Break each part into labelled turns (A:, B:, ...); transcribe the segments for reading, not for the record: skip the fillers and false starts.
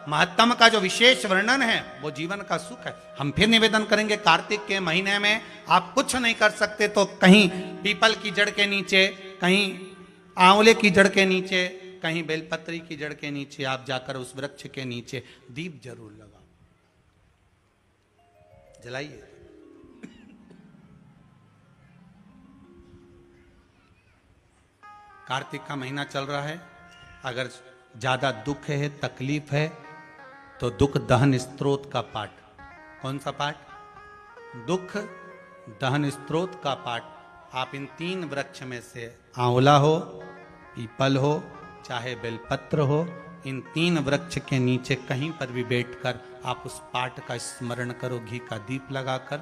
A: महत्तम का जो विशेष वर्णन है वो जीवन का सुख है। हम फिर निवेदन करेंगे, कार्तिक के महीने में आप कुछ नहीं कर सकते तो कहीं पीपल की जड़ के नीचे, कहीं आंवले की जड़ के नीचे, कहीं बेलपत्री की जड़ के नीचे आप जाकर उस वृक्ष के नीचे दीप जरूर लगाओ, जलाइए। कार्तिक का महीना चल रहा है, अगर ज्यादा दुख है, तकलीफ है, तो दुख दहन स्त्रोत का पाठ। कौन सा पाठ? दुख दहन स्त्रोत का पाठ आप इन 3 वृक्ष में से, आंवला हो, पीपल हो, चाहे बेलपत्र हो, इन 3 वृक्ष के नीचे कहीं पर भी बैठकर आप उस पाठ का स्मरण करो, घी का दीप लगाकर।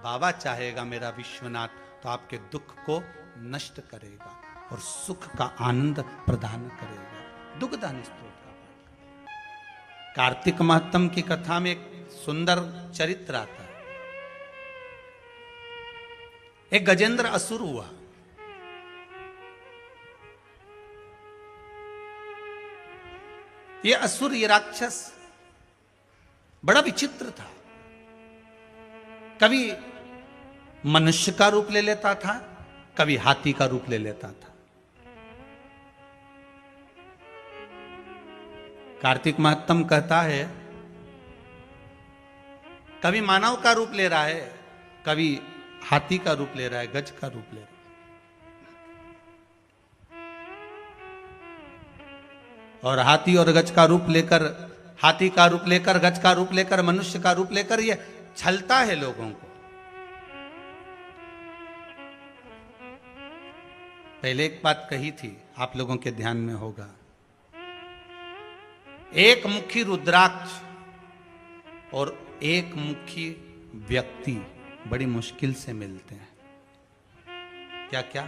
A: बाबा चाहेगा मेरा विश्वनाथ तो आपके दुख को नष्ट करेगा और सुख का आनंद प्रदान करेगा। दुख दहन स्तोत्र का पाठ। कार्तिक महत्तम की कथा में एक सुंदर चरित्र आता है। एक गजेंद्र असुर हुआ। ये असुर, ये राक्षस बड़ा विचित्र था। कभी मनुष्य का रूप ले लेता था, कभी हाथी का रूप ले लेता था। कार्तिक महत्तम कहता है कभी मानव का रूप ले रहा है, कभी हाथी का रूप ले रहा है, गज का रूप ले रहा है। और हाथी और गज का रूप लेकर, हाथी का रूप लेकर, गज का रूप लेकर, मनुष्य का रूप लेकर ये छलता है लोगों को। पहले एक बात कही थी, आप लोगों के ध्यान में होगा। एक मुखी रुद्राक्ष और एक मुखी व्यक्ति बड़ी मुश्किल से मिलते हैं। क्या क्या?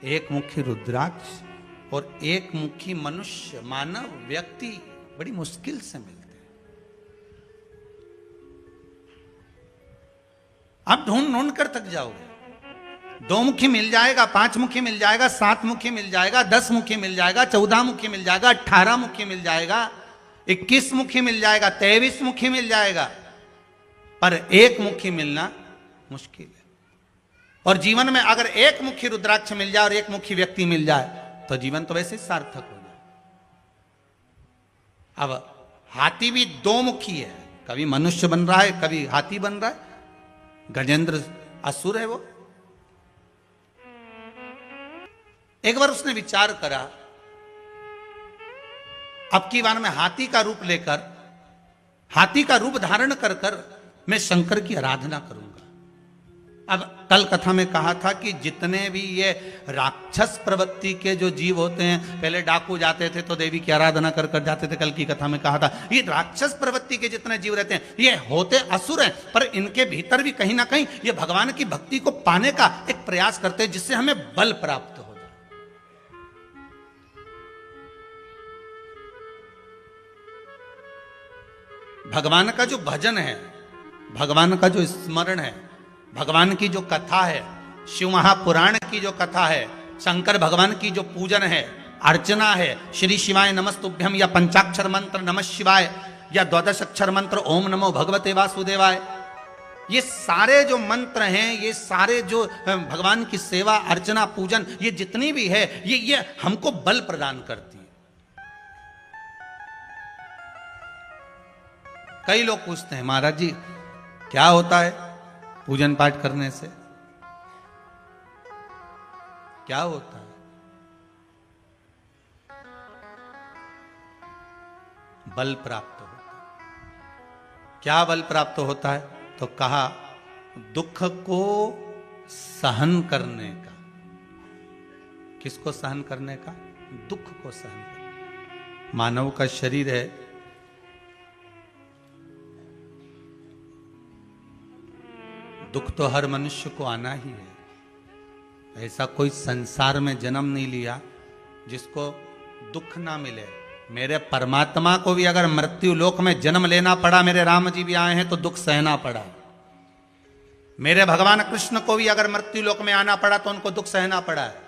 A: एक मुखी रुद्राक्ष और एक मुखी मनुष्य, मानव, व्यक्ति बड़ी मुश्किल से मिलते हैं। आप ढूंढ ढूंढ कर थक जाओगे। 2 मुखी मिल जाएगा, 5 मुखी मिल जाएगा, 7 मुखी मिल जाएगा, 10 मुखी मिल जाएगा, 14 मुखी मिल जाएगा, 18 मुखी मिल जाएगा, 21 मुखी मिल जाएगा, 23 मुखी मिल जाएगा, पर एक मुखी मिलना मुश्किल है। और जीवन में अगर एक मुखी रुद्राक्ष मिल जाए और एक मुखी व्यक्ति मिल जाए तो जीवन तो वैसे सार्थक हो जाए। अब हाथी भी 2 मुखी है, कभी मनुष्य बन रहा है, कभी हाथी बन रहा है। गजेंद्र असुर है वो। एक बार उसने विचार करा, अब की बार मैं हाथी का रूप लेकर, हाथी का रूप धारण कर कर मैं शंकर की आराधना करूंगा। अब कल कथा में कहा था कि जितने भी ये राक्षस प्रवृत्ति के जो जीव होते हैं, पहले डाकू जाते थे तो देवी की आराधना कर कर जाते थे। कल की कथा में कहा था ये राक्षस प्रवृत्ति के जितने जीव रहते हैं ये होते असुर हैं, पर इनके भीतर भी कहीं ना कहीं ये भगवान की भक्ति को पाने का एक प्रयास करते हैं जिससे हमें बल प्राप्त हो। भगवान का जो भजन है, भगवान का जो स्मरण है, भगवान की जो कथा है, शिव महापुराण की जो कथा है, शंकर भगवान की जो पूजन है, अर्चना है, श्री शिवाय नमस्तुभ्यम या पंचाक्षर मंत्र नमः शिवाय या 12 अक्षर मंत्र ओम नमो भगवते वासुदेवाय, ये सारे जो मंत्र हैं, ये सारे जो भगवान की सेवा, अर्चना, पूजन, ये जितनी भी है ये हमको बल प्रदान करती है। कई लोग पूछते हैं महाराज जी क्या होता है पूजन पाठ करने से, क्या होता है? बल प्राप्त होता है। क्या बल प्राप्त होता है? तो कहा दुख को सहन करने का। किसको सहन करने का? दुख को सहन करने। मानव का शरीर है, दुख तो हर मनुष्य को आना ही है। ऐसा कोई संसार में जन्म नहीं लिया जिसको दुख ना मिले। मेरे परमात्मा को भी अगर मृत्यु लोक में जन्म लेना पड़ा, मेरे राम जी भी आए हैं तो दुख सहना पड़ा। मेरे भगवान कृष्ण को भी अगर मृत्यु लोक में आना पड़ा तो उनको दुख सहना पड़ा है।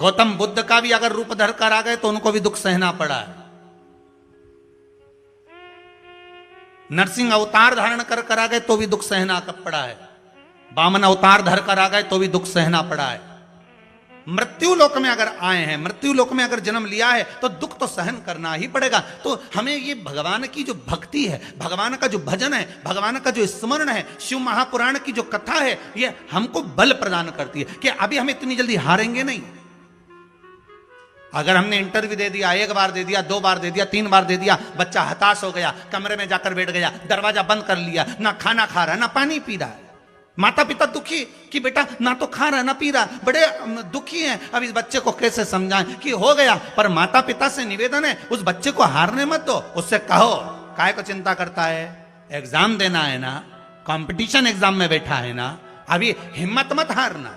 A: गौतम बुद्ध का भी अगर रूप धर कर आ गए तो उनको भी दुख सहना पड़ा है। नरसिंह अवतार धारण कर आ गए तो भी दुख सहना पड़ा है। वामन अवतार धर कर आ गए तो भी दुख सहना पड़ा है। मृत्यु लोक में अगर आए हैं, मृत्यु लोक में अगर जन्म लिया है तो दुख तो सहन करना ही पड़ेगा। तो हमें ये भगवान की जो भक्ति है, भगवान का जो भजन है, भगवान का जो स्मरण है, शिव महापुराण की जो कथा है, ये हमको बल प्रदान करती है कि अभी हम इतनी जल्दी हारेंगे नहीं। अगर हमने इंटरव्यू दे दिया, 1 बार दे दिया, 2 बार दे दिया, 3 बार दे दिया, बच्चा हताश हो गया, कमरे में जाकर बैठ गया, दरवाजा बंद कर लिया, ना खाना खा रहा है, ना पानी पी रहा है, माता पिता दुखी कि बेटा ना तो खा रहा ना पी रहा, बड़े दुखी हैं। अब इस बच्चे को कैसे समझाएं कि हो गया। पर माता पिता से निवेदन है, उस बच्चे को हारने मत दो। उससे कहो काहे को चिंता करता है, एग्जाम देना है ना, कंपटीशन एग्जाम में बैठा है ना, अभी हिम्मत मत हारना।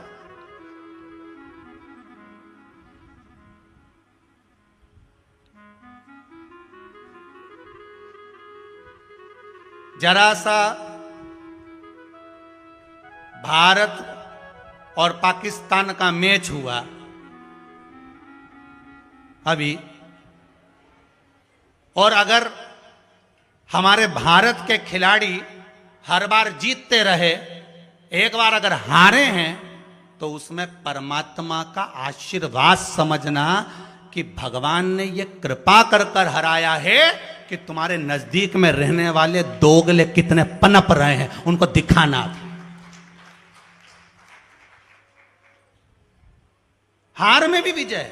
A: जरा सा भारत और पाकिस्तान का मैच हुआ अभी, और अगर हमारे भारत के खिलाड़ी हर बार जीतते रहे, एक बार अगर हारे हैं, तो उसमें परमात्मा का आशीर्वाद समझना कि भगवान ने ये कृपा कर कर हराया है कि तुम्हारे नजदीक में रहने वाले दोगले कितने पनप रहे हैं, उनको दिखाना। हार में भी विजय,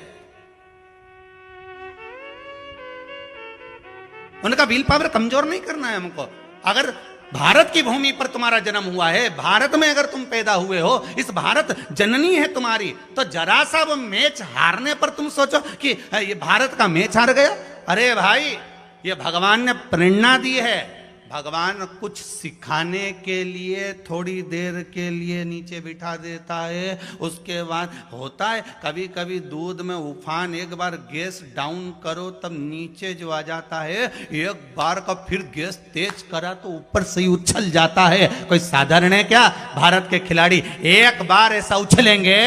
A: उनका विल पावर कमजोर नहीं करना है हमको। अगर भारत की भूमि पर तुम्हारा जन्म हुआ है, भारत में अगर तुम पैदा हुए हो, इस भारत जननी है तुम्हारी, तो जरा सा वो मैच हारने पर तुम सोचो कि ये भारत का मैच हार गया। अरे भाई, ये भगवान ने प्रेरणा दी है, भगवान कुछ सिखाने के लिए थोड़ी देर के लिए नीचे बिठा देता है, उसके बाद होता है कभी कभी दूध में उफान, एक बार गैस डाउन करो तब नीचे जो आ जाता है, एक बार का फिर गैस तेज करा तो ऊपर से ही उछल जाता है। कोई साधारण है क्या? भारत के खिलाड़ी एक बार ऐसा उछलेंगे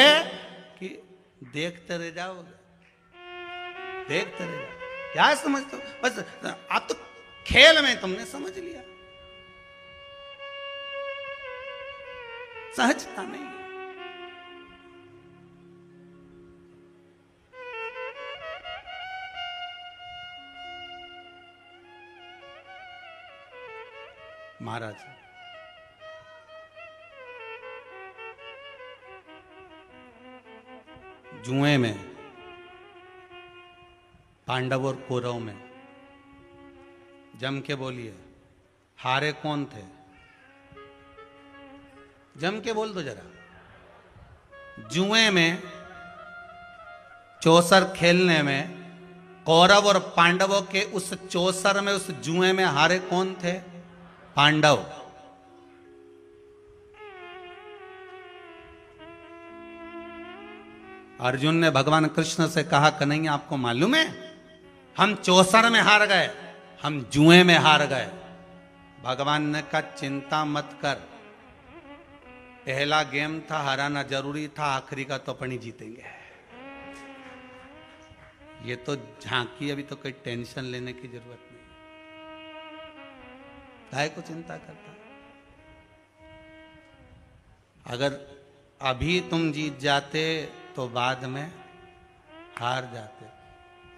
A: कि देखते रह जाओगे, देखते रह जाओ। क्या समझते हो? बस आप तो खेल में तुमने समझ लिया, सहजता नहीं है। महाराज जुए में पांडव और कौरव में जम के बोलिए, हारे कौन थे? जम के बोल दो जरा। जुए में, चौसर खेलने में, कौरव और पांडवों के उस चौसर में, उस जुए में हारे कौन थे? पांडव। अर्जुन ने भगवान कृष्ण से कहा, कन्हैया आपको मालूम है हम चौसर में हार गए, हम जुए में हार गए। भगवान ने कहा चिंता मत कर, पहला गेम था, हराना जरूरी था, आखिरी का तो अपन ही जीतेंगे। ये तो झांकी, अभी तो कोई टेंशन लेने की जरूरत नहीं, काहे को चिंता करता। अगर अभी तुम जीत जाते तो बाद में हार जाते,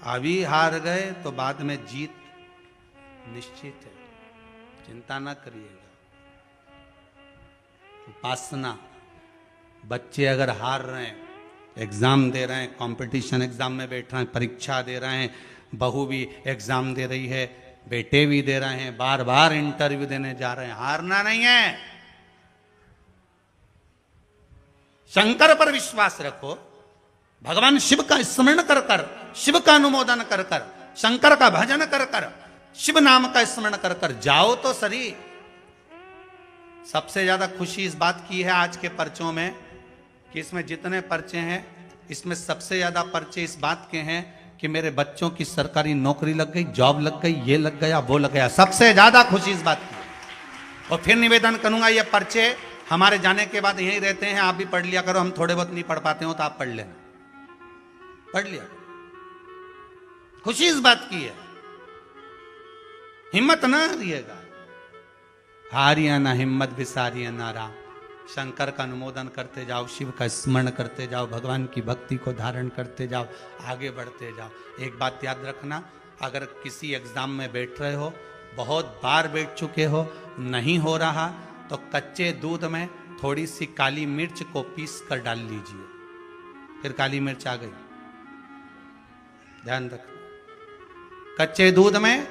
A: अभी हार गए तो बाद में जीत निश्चित है, चिंता ना करिएगा। उपासना, बच्चे अगर हार रहे हैं, एग्जाम दे रहे हैं, कंपटीशन एग्जाम में बैठ रहे हैं, परीक्षा दे रहे हैं, बहू भी एग्जाम दे रही है, बेटे भी दे रहे हैं, बार बार इंटरव्यू देने जा रहे हैं, हारना नहीं है। शंकर पर विश्वास रखो, भगवान शिव का स्मरण कर कर, शिव का अनुमोदन कर कर, शंकर का भजन कर कर, शिव नाम का स्मरण कर कर जाओ तो सही। सबसे ज्यादा खुशी इस बात की है आज के पर्चों में कि इसमें जितने पर्चे हैं, इसमें सबसे ज्यादा पर्चे इस बात के हैं कि मेरे बच्चों की सरकारी नौकरी लग गई, जॉब लग गई, ये लग गया, वो लग गया। सबसे ज्यादा खुशी इस बात की। और फिर निवेदन करूंगा, ये पर्चे हमारे जाने के बाद यहीं रहते हैं, आप भी पढ़ लिया करो, हम थोड़े बहुत नहीं पढ़ पाते हो तो आप पढ़ लेना। पढ़ लिया, खुशी इस बात की है, हिम्मत ना हारिएगा। हारिया ना हिम्मत, विसारिया ना राम। शंकर का अनुमोदन करते जाओ, शिव का स्मरण करते जाओ, भगवान की भक्ति को धारण करते जाओ, आगे बढ़ते जाओ। एक बात याद रखना, अगर किसी एग्जाम में बैठ रहे हो, बहुत बार बैठ चुके हो, नहीं हो रहा, तो कच्चे दूध में थोड़ी सी काली मिर्च को पीस कर डाल लीजिए। फिर काली मिर्च आ गई, ध्यान रखना। कच्चे दूध में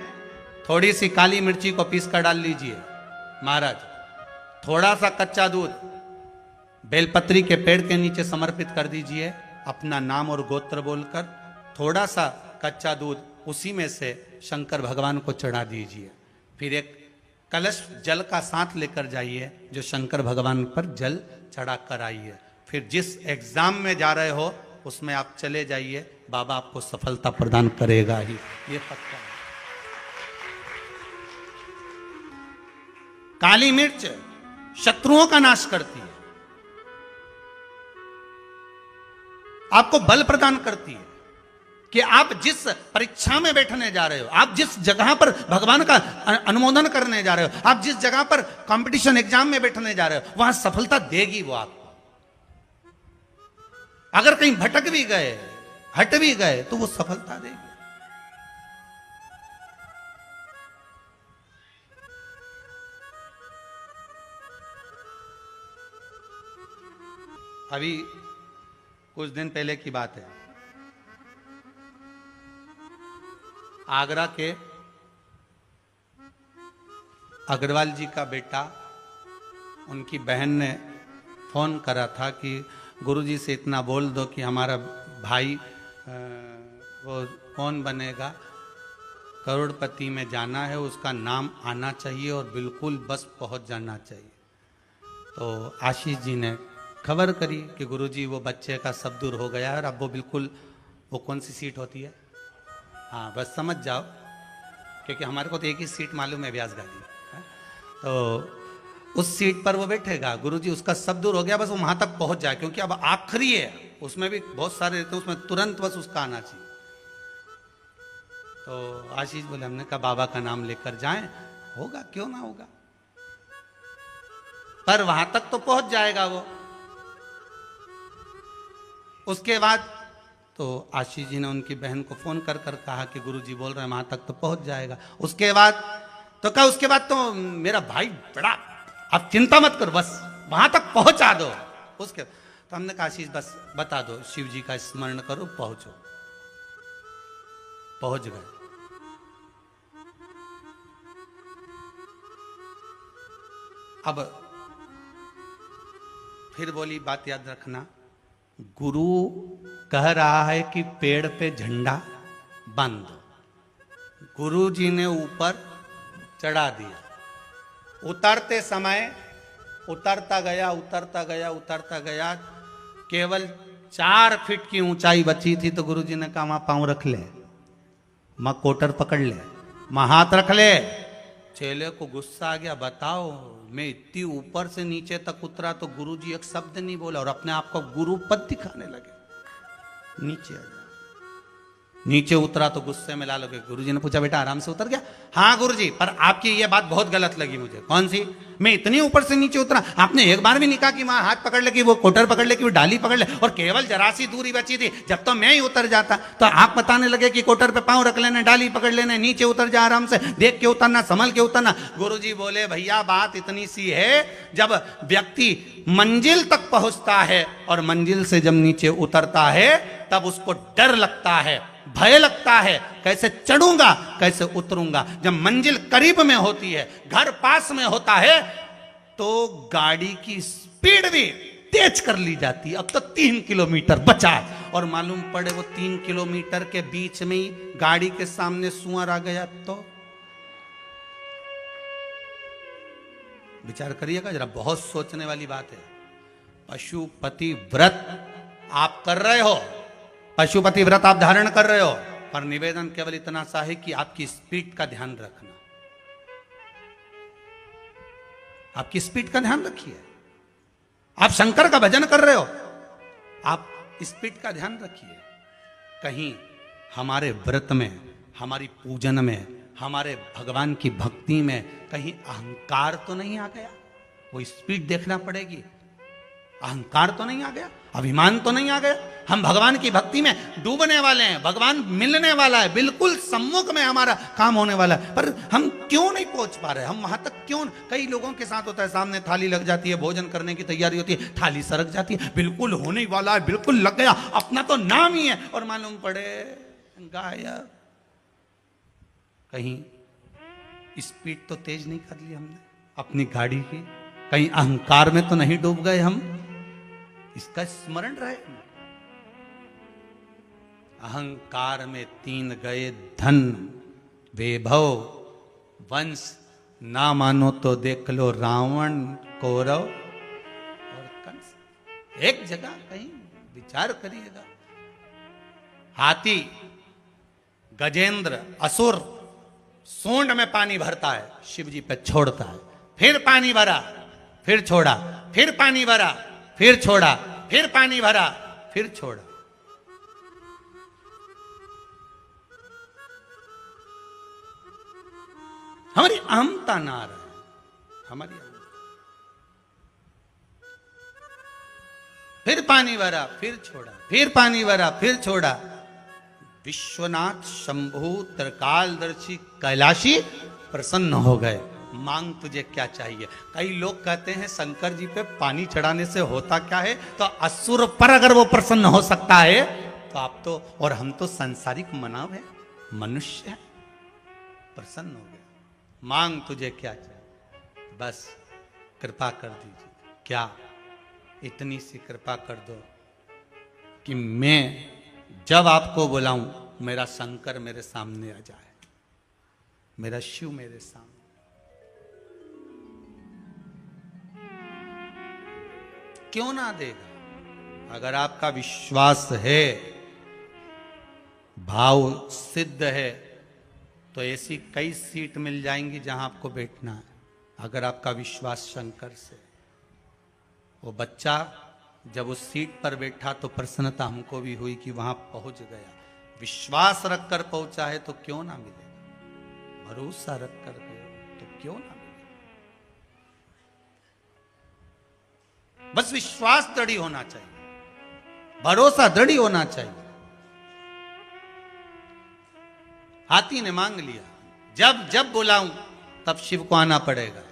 A: थोड़ी सी काली मिर्ची को पीस कर डाल लीजिए। महाराज, थोड़ा सा कच्चा दूध बेलपत्री के पेड़ के नीचे समर्पित कर दीजिए, अपना नाम और गोत्र बोलकर। थोड़ा सा कच्चा दूध उसी में से शंकर भगवान को चढ़ा दीजिए। फिर एक कलश जल का साथ लेकर जाइए, जो शंकर भगवान पर जल चढ़ा कर आइए। फिर जिस एग्जाम में जा रहे हो उसमें आप चले जाइए, बाबा आपको सफलता प्रदान करेगा ही, ये पक्का है। काली मिर्च शत्रुओं का नाश करती है, आपको बल प्रदान करती है कि आप जिस परीक्षा में बैठने जा रहे हो, आप जिस जगह पर भगवान का अनुमोदन करने जा रहे हो, आप जिस जगह पर कंपटीशन एग्जाम में बैठने जा रहे हो, वहां सफलता देगी वो आपको। अगर कहीं भटक भी गए, हट भी गए, तो वो सफलता देगी। अभी कुछ दिन पहले की बात है, आगरा के अग्रवाल जी का बेटा, उनकी बहन ने फोन करा था कि गुरुजी से इतना बोल दो कि हमारा भाई वो कौन बनेगा, करोड़पति में जाना है, उसका नाम आना चाहिए और बिल्कुल बस पहुंच जाना चाहिए। तो आशीष जी ने खबर करी कि गुरुजी वो बच्चे का सब दूर हो गया है और अब वो बिल्कुल, वो कौन सी सीट होती है, हाँ बस समझ जाओ, क्योंकि हमारे को तो एक ही सीट मालूम है, व्यास गादी, तो उस सीट पर वो बैठेगा। गुरुजी उसका सब दूर हो गया, बस वो वहां तक पहुंच जाए, क्योंकि अब आखिरी है, उसमें भी बहुत सारे रहते हैं, उसमें तुरंत बस उसका आना चाहिए। तो आशीष बोले, हमने कहा बाबा का नाम लेकर जाएं, होगा क्यों ना होगा, पर वहां तक तो पहुंच जाएगा वो। उसके बाद तो आशीष जी ने उनकी बहन को फोन कर कर कहा कि गुरुजी बोल रहे हैं वहां तक तो पहुंच जाएगा। उसके बाद तो कहा, उसके बाद तो मेरा भाई बड़ा, आप चिंता मत करो, बस वहां तक पहुंचा दो। उसके तो हमने कहा, आशीष बस बता दो, शिव जी का स्मरण करो, पहुंचो। पहुंच गए। अब फिर बोली बात याद रखना, गुरु कह रहा है कि पेड़ पे झंडा बांध दो। गुरु जी ने ऊपर चढ़ा दिया, उतरते समय उतरता गया, उतरता गया, उतरता गया, केवल 4 फीट की ऊंचाई बची थी। तो गुरु जी ने कहा, वहां पांव रख ले, मां कोटर पकड़ ले, मां हाथ रख ले। चेले को गुस्सा आ गया, बताओ मैं इतनी ऊपर से नीचे तक उतरा तो गुरुजी एक शब्द नहीं बोला और अपने आप को गुरु पद दिखाने लगे। नीचे आ जा। नीचे उतरा तो गुस्से में लाल हो गए। गुरुजी ने पूछा, बेटा आराम से उतर गया? हाँ गुरुजी, पर आपकी ये बात बहुत गलत लगी मुझे। कौन सी? मैं इतनी ऊपर से नीचे उतरा, आपने एक बार भी नहीं कहा कि वहां हाथ पकड़ ले, कि वो कोटर पकड़ ले, कि वो डाली पकड़ ले, और केवल जरा सी दूरी बची थी। जब तो मैं ही उतर जाता तो आप बताने लगे कि कोटर पे पांव रख लेना, डाली पकड़ लेना, नीचे उतर जा, आराम से देख के उतरना, संभल के उतरना। गुरुजी बोले, भैया बात इतनी सी है, जब व्यक्ति मंजिल तक पहुंचता है और मंजिल से जब नीचे उतरता है तब उसको डर लगता है, भय लगता है, कैसे चढ़ूंगा, कैसे उतरूंगा। जब मंजिल करीब में होती है, घर पास में होता है, तो गाड़ी की स्पीड भी तेज कर ली जाती है। अब तो 3 किलोमीटर बचा है और मालूम पड़े वो 3 किलोमीटर के बीच में ही गाड़ी के सामने सुअर आ गया तो विचार करिएगा जरा, बहुत सोचने वाली बात है। पशुपति व्रत आप कर रहे हो, पशुपति व्रत आप धारण कर रहे हो, पर निवेदन केवल इतना सा है कि आपकी स्पीड का ध्यान रखना, आपकी स्पीड का ध्यान रखिए। आप शंकर का भजन कर रहे हो, आप स्पीड का ध्यान रखिए। कहीं हमारे व्रत में, हमारी पूजन में, हमारे भगवान की भक्ति में कहीं अहंकार तो नहीं आ गया? वो स्पीड देखना पड़ेगी। अहंकार तो नहीं आ गया, अभिमान तो नहीं आ गया? हम भगवान की भक्ति में डूबने वाले हैं, भगवान मिलने वाला है, बिल्कुल सम्मुख में हमारा काम होने वाला है, पर हम क्यों नहीं पहुंच पा रहे? हम वहां तक क्यों? कई लोगों के साथ होता है, सामने थाली लग जाती है, भोजन करने की तैयारी होती है, थाली सरक जाती है, बिल्कुल होने वाला है, बिल्कुल लग गया, अपना तो नाम ही है, और मालूम पड़े गायब। कहीं स्पीड तो तेज नहीं कर ली हमने अपनी गाड़ी की? कहीं अहंकार में तो नहीं डूब गए हम? इसका स्मरण रहे। अहंकार में 3 गए धन, वैभव, वंश, ना मानो तो देख लो रावण, कौरव और कंस। एक जगह कहीं विचार करिएगा। हाथी, गजेंद्र, असुर सूंड में पानी भरता है, शिव जी पे छोड़ता है, फिर पानी भरा, फिर छोड़ा, फिर पानी भरा, फिर छोड़ा, फिर पानी भरा, फिर छोड़ा। हमारी अहमता ना रहे, हमारी फिर पानी भरा, फिर छोड़ा, फिर पानी भरा, फिर छोड़ा। विश्वनाथ शंभु त्रिकालदर्शी कैलाशी प्रसन्न हो गए। मांग तुझे क्या चाहिए? कई लोग कहते हैं शंकर जी पे पानी चढ़ाने से होता क्या है? तो असुर पर अगर वो प्रसन्न हो सकता है तो आप तो, और हम तो सांसारिक मानव है, मनुष्य है, प्रसन्न हो गए। मांग तुझे क्या चाहिए? बस कृपा कर दीजिए। क्या? इतनी सी कृपा कर दो कि मैं जब आपको बुलाऊं मेरा शंकर मेरे सामने आ जाए, मेरा शिव मेरे सामने। क्यों ना देगा? अगर आपका विश्वास है, भाव सिद्ध है, तो ऐसी कई सीट मिल जाएंगी जहां आपको बैठना है। अगर आपका विश्वास शंकर से। वो बच्चा जब उस सीट पर बैठा तो प्रसन्नता हमको भी हुई कि वहां पहुंच गया। विश्वास रखकर पहुंचा है तो क्यों ना मिलेगा? भरोसा रखकर गए तो क्यों ना मिलेगा? बस विश्वास दृढ़ होना चाहिए, भरोसा दृढ़ होना चाहिए। हाथी ने मांग लिया, जब जब बुलाऊं तब शिव को आना पड़ेगा।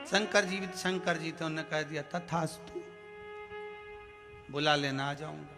A: शंकर जी थे, उन्होंने कह दिया तथास्तु, बुला लेना, आ जाऊंगा।